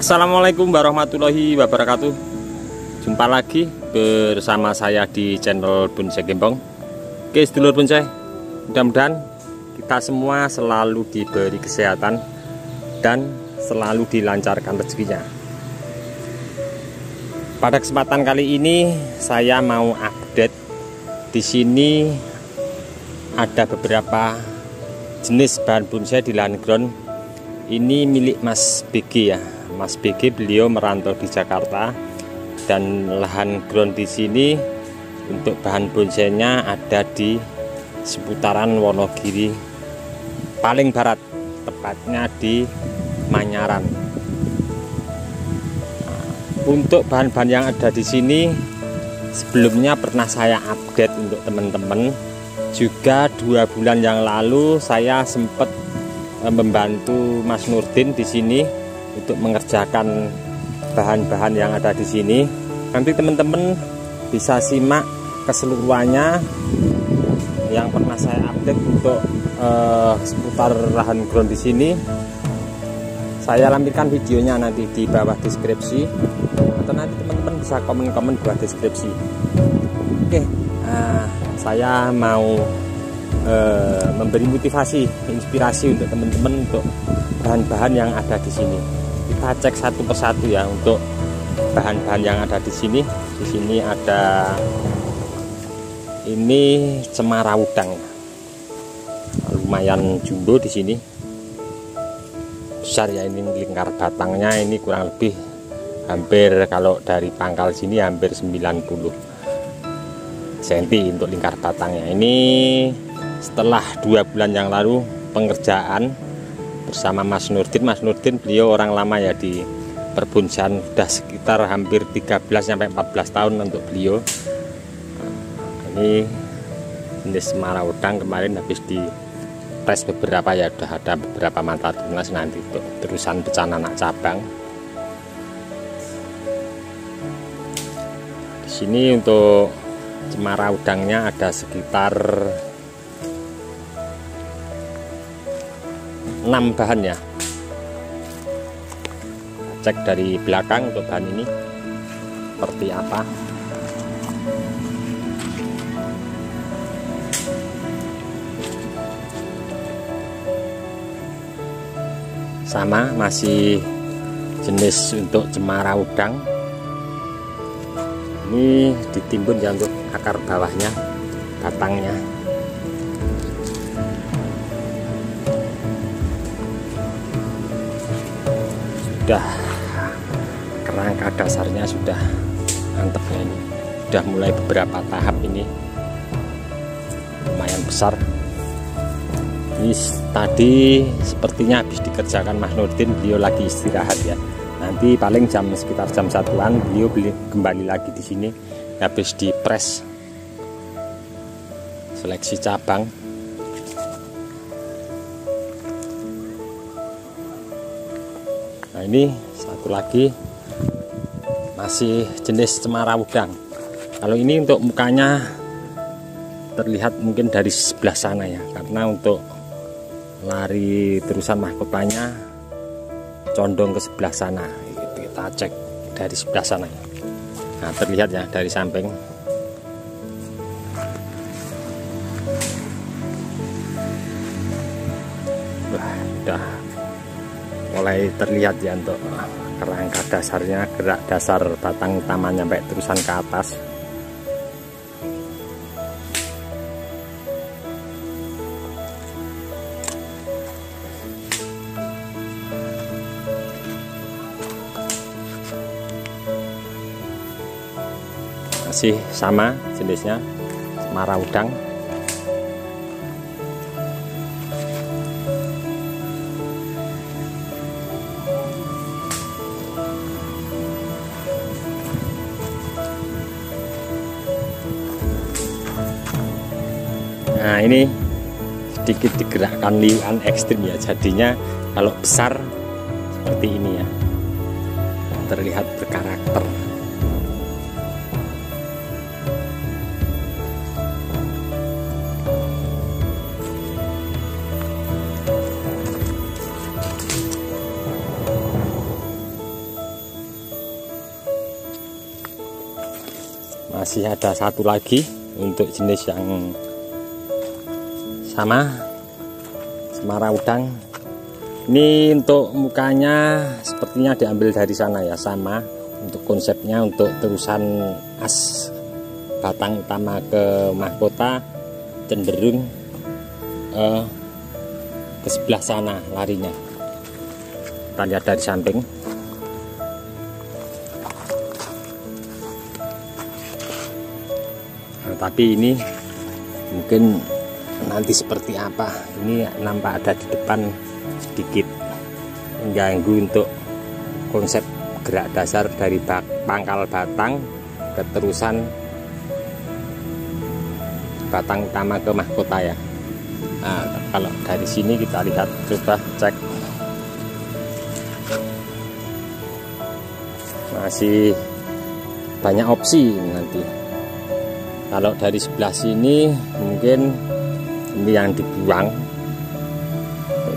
Assalamualaikum warahmatullahi wabarakatuh. Jumpa lagi bersama saya di channel Bonsai Gembong. Oke sedulur bonsai, mudah-mudahan kita semua selalu diberi kesehatan dan selalu dilancarkan rezekinya. Pada kesempatan kali ini saya mau update. Di sini ada beberapa jenis bahan bonsai di lahan ground. Ini milik Mas BG ya. Mas BG beliau merantau di Jakarta dan lahan ground di sini untuk bahan bonsainya ada di seputaran Wonogiri paling barat, tepatnya di Manyaran. Untuk bahan-bahan yang ada di sini sebelumnya pernah saya update untuk teman-teman. Juga 2 bulan yang lalu saya sempat membantu Mas Nurdin di sini untuk mengerjakan bahan-bahan yang ada di sini. Nanti teman-teman bisa simak keseluruhannya yang pernah saya update untuk seputar lahan ground di sini. Saya lampirkan videonya nanti di bawah deskripsi, atau nanti teman-teman bisa komen-komen buat deskripsi. Oke, saya mau memberi motivasi, inspirasi untuk teman-teman untuk bahan-bahan yang ada di sini. Kita cek satu persatu ya untuk bahan-bahan yang ada di sini. Di sini ada ini cemara udang, lumayan jumbo di sini, besar ya. Ini lingkar batangnya ini kurang lebih hampir, kalau dari pangkal sini hampir 90 cm untuk lingkar batangnya. Ini setelah 2 bulan yang lalu pengerjaan bersama Mas Nurdin. Mas Nurdin beliau orang lama ya di perbonsaian, sudah sekitar hampir 13-14 tahun untuk beliau. Ini jenis cemara udang, kemarin habis di tes beberapa ya, sudah ada beberapa mata tunas, nanti untuk terusan pecahan anak cabang. Di sini untuk cemara udangnya ada sekitar 6 bahan ya. Cek dari belakang untuk bahan ini seperti apa. Sama, masih jenis untuk cemara udang. Ini ditimbun ya untuk akar bawahnya, batangnya. Sudah kerangka dasarnya sudah mantap ya, ini sudah mulai beberapa tahap, ini lumayan besar. Ini tadi sepertinya habis dikerjakan Mas Nurdin, beliau lagi istirahat ya. Nanti paling sekitar jam 1-an beliau kembali lagi di sini habis dipres seleksi cabang. Nah ini satu lagi masih jenis cemara udang. Kalau ini untuk mukanya terlihat mungkin dari sebelah sana ya, karena untuk lari terusan mahkotanya condong ke sebelah sana. Kita cek dari sebelah sana ya. Nah terlihat ya dari samping. Wah, udah mulai terlihat ya untuk kerangka dasarnya, gerak dasar batang utamanya sampai terusan ke atas. Masih sama jenisnya, cemara udang. Nah ini sedikit digerakkan liuan ekstrim ya, jadinya kalau besar seperti ini ya, terlihat berkarakter. Masih ada satu lagi untuk jenis yang sama, Cemara Udang. Ini untuk mukanya sepertinya diambil dari sana ya, sama untuk konsepnya. Untuk terusan as batang utama ke mahkota cenderung ke sebelah sana larinya. Kita lihat dari samping. Nah, tapi ini mungkin nanti seperti apa. Ini nampak ada di depan sedikit mengganggu untuk konsep gerak dasar dari pangkal batang keterusan batang utama ke mahkota ya. Nah, kalau dari sini kita lihat, coba cek, masih banyak opsi nanti. Kalau dari sebelah sini mungkin ini yang dibuang,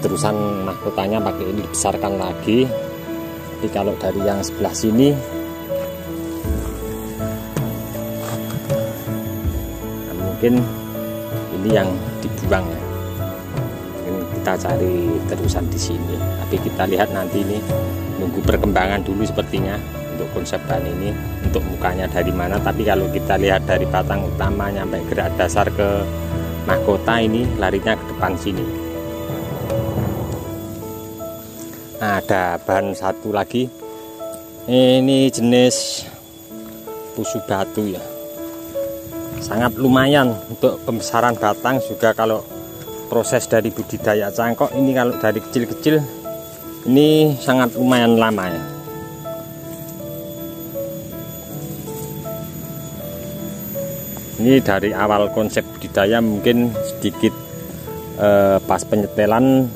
terusan mahkotanya pakai ini dibesarkan lagi. Tapi kalau dari yang sebelah sini nah, mungkin ini yang dibuang ya. Mungkin kita cari terusan di sini. Tapi kita lihat nanti, ini nunggu perkembangan dulu sepertinya untuk konsep bahan ini, untuk mukanya dari mana. Tapi kalau kita lihat dari batang utama sampai gerak dasar ke mahkota, ini larinya ke depan sini. Nah, ada bahan satu lagi, ini jenis pusu batu ya, sangat lumayan untuk pembesaran batang juga. Kalau proses dari budidaya cangkok ini, kalau dari kecil-kecil ini sangat lumayan lama ya. Ini dari awal konsep budidaya mungkin sedikit pas penyetelan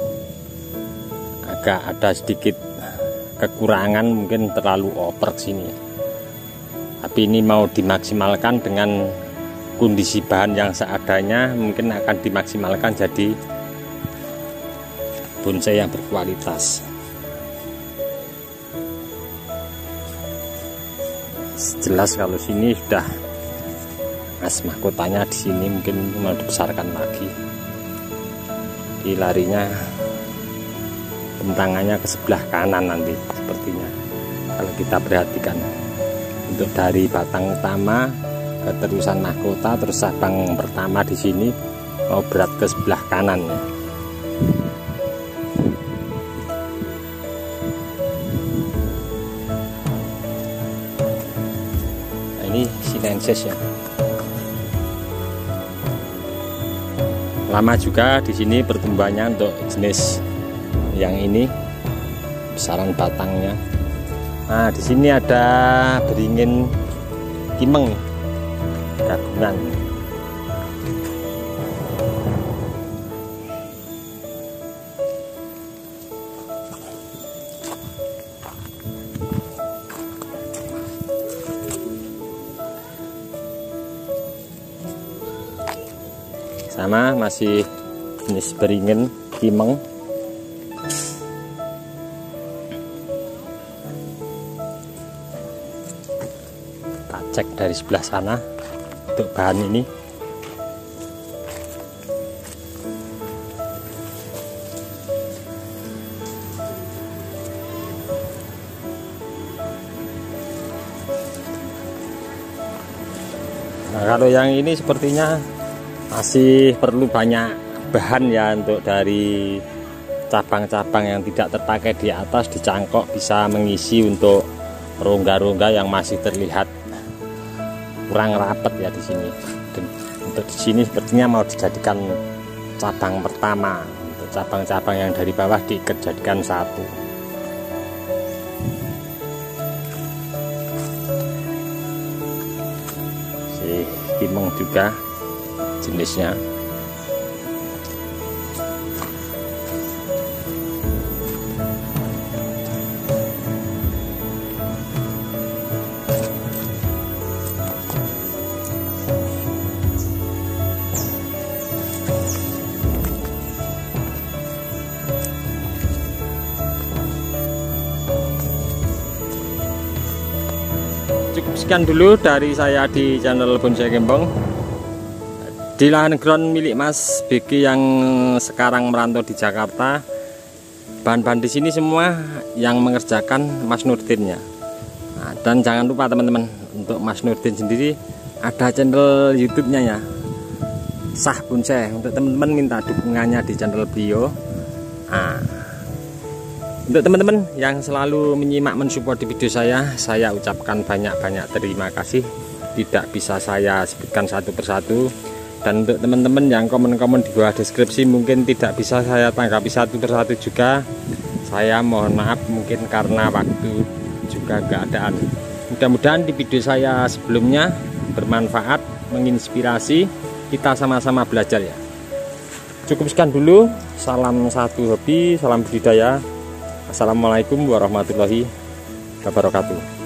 agak ada sedikit kekurangan, mungkin terlalu over sini. Tapi ini mau dimaksimalkan dengan kondisi bahan yang seadanya, mungkin akan dimaksimalkan jadi bonsai yang berkualitas. Jelas kalau sini sudah as mahkotanya di sini, mungkin mau dibesarkan lagi. Di larinya bentangannya ke sebelah kanan nanti sepertinya, kalau kita perhatikan. Untuk dari batang utama keterusan mahkota, terus cabang pertama di sini mau berat ke sebelah kanan ya. Nah, ini sinensis ya. Lama juga di sini pertumbuhannya untuk jenis yang ini, besaran batangnya. Nah, di sini ada beringin kimeng gabungan. Sama, masih jenis beringin kimeng. Kita cek dari sebelah sana untuk bahan ini. Nah, kalau yang ini sepertinya masih perlu banyak bahan ya, untuk dari cabang-cabang yang tidak terpakai di atas dicangkok, bisa mengisi untuk rongga-rongga yang masih terlihat kurang rapat ya di sini. Dan untuk di sini sepertinya mau dijadikan cabang pertama, untuk cabang-cabang yang dari bawah dijadikan satu. Si kimeng juga jenisnya. cukup sekian dulu dari saya di channel Bonsai Gembong di lahan ground milik Mas Beki yang sekarang merantau di Jakarta. Bahan-bahan di sini semua yang mengerjakan Mas Nurdin ya. Nah, dan jangan lupa teman-teman, untuk Mas Nurdin sendiri ada channel YouTube-nya ya, Sah Bonsai. Untuk teman-teman minta dukungannya di channel beliau. Nah, untuk teman-teman yang selalu menyimak mensupport di video saya ucapkan banyak-banyak terima kasih. Tidak bisa saya sebutkan satu persatu. Dan untuk teman-teman yang komen-komen di bawah deskripsi mungkin tidak bisa saya tanggapi satu persatu juga. Saya mohon maaf, mungkin karena waktu juga keadaan. Mudah-mudahan di video saya sebelumnya bermanfaat, menginspirasi, kita sama-sama belajar ya. Cukup sekian dulu. Salam satu hobi, salam budidaya. Assalamualaikum warahmatullahi wabarakatuh.